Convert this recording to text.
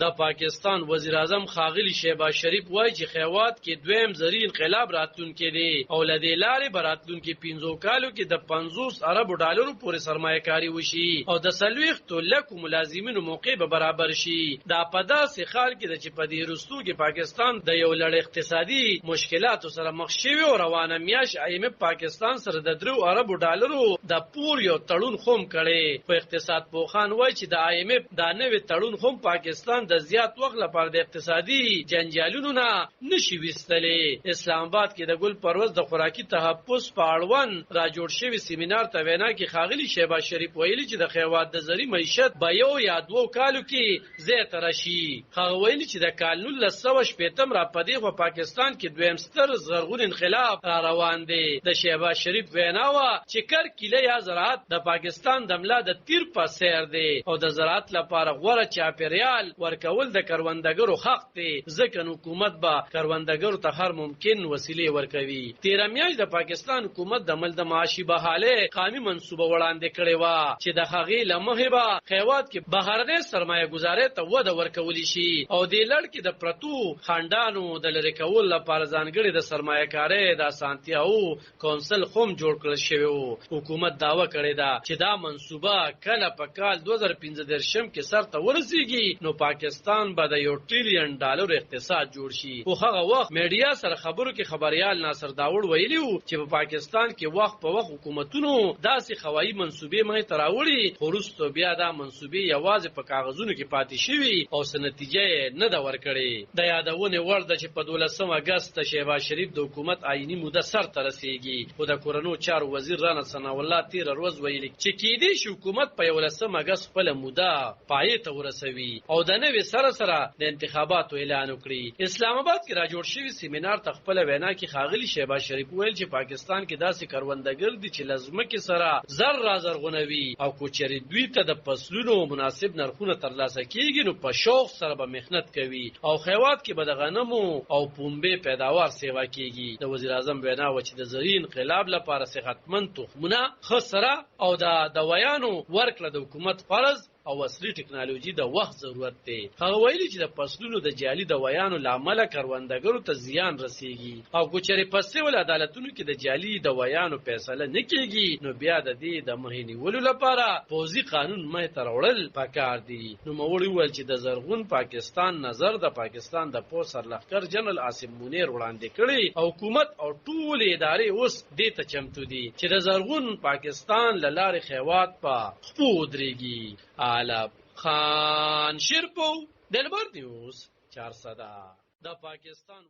د پاکستان وزیر اعظم ښاغلي شهباز شریف وایي چې خیوات کې دویم زری انقلاب راتلونکی دی او له دې لارې به راتلونکي 15 کالو کې د 50 اربو ډالرو پورې سرمایه کاري وشي او د 40 لکو ملازمینو موقع به برابر شي. دا په داسې حال کې چې په دې وروستو کې پاکستان د یو لړ اقتصادي مشکلاتو سره مخ شوی او روانه میاشت IMF پاکستان سره د 3 اربو ډالرو د پور یو تړون خوم کړي. په اقتصاد پوهان وایي چې د IMF دا نوې تړون هم پاکستان د زیات وخت لپاره د اقتصادي جنجالونو نه نشي وستلې. اسلام آباد کې د ګل پروز د خوراکي تحفظ په اړوند را جوړ شوی سیمینار ته وینا کې ښاغلي شهباز شریف ویلي چې د خیوات د زری معیشت به یو یا 2 کالو کې زیات راشي. هغه ویلي چې د کال 1980 را پدې په پاکستان کې دویم ستر زرغون انقلاب را روان دی. د شهباز شریف وینا وا چې کرکیله یا زراعت د پاکستان د ملا د تیر په سیر دی او د زراعت لپاره غوړه چاپیریال ورکول د کروندګرو حق دی ځکه حکومت به کروندګرو ته هر ممکن وسیله ورکوي. 13 میاشت د پاکستان حکومت د مل د معاشي بحاله قومي منصوبه وړاندې کړې و چې د هغې لمحه به خیوات کې بهرنۍ سرمایه گذاري ته وده ورکول شي او د لړ کې د پرتو خاندانو د لری کول لپاره ځانګړي د سرمایه کاري د اسانتیاو کونسل هم جوړ کړل شوی وو. حکومت داوا کړی دا چې دا منصوبه کله په کال 2015 کې سر ته ورسیږي نو پاکستان به د $1 ټریلیون اقتصاد جوړ شي. خو هغه وخت میډیا سره خبرو کې خبريال ناصر داوود ویلی وو چې په پاکستان کې وخت په وخت حکومتونو داسې خوایي منصوبې مخې ته راوړي خو وروسته بیا دا منصوبې یوازې په کاغذونو کې پاتې شوي او څه نتیجه نه ده ورکړې. د یادونې وړ ده چې په 12 اگست شهباز شریف د حکومت آئینی موده سر ته رسیږي خو د کورنو چارو وزیر رانا ثناء الله 13 ورځ ویلي چې کېدې شي حکومت په 11 اگست خپل موده پای ته ورسوي او د نوې سره د انتخاباتو اعلان وکړي. اسلام آباد کې را جوړ شوی سیمینار ته خپل وینا کې ښاغلي شهباز شریف ویل چې پاکستان کې داسې کروندګر دي چې لازمه کې سره زرغونوي او کوچري دوی ته د فصلونو مناسب نرخونه ترلاسه کیږي نو په شوق سره به مهنت کوي او خیوات کې به د غنمو او پنبې پیداوار سیوا کیږي. د وزیر اعظم وینا و چې د زری انقلاب لپاره صحتمند تخمونه خسره او د دوايانو ورکړه د حکومت فرض او عصري ټکنالوژي د وخت ضرورت دی. هغه ویلي چې د فصلونو د جعلي دوايانو لامل کروندګرو ته زیان رسیږي او کوچري پسې ول عدالتونو کې د جعلي دوايانو فیصله نکېږي نو بیا د دې د مخې نیولو لپاره پوځي قانون مې ترورل پکار دی. نو موړي ول چې د زرغون پاکستان نظر د پاکستان د پولیس سرلښکر جنرال عاصم منیر وړاندې کړي او حکومت او ټول ادارې اوس دې ته چمتو دي چې د زرغون پاکستان لاره خیوات په خپو درېږي. علب خان شیرپو دلبر نیوز 400 د پاکستان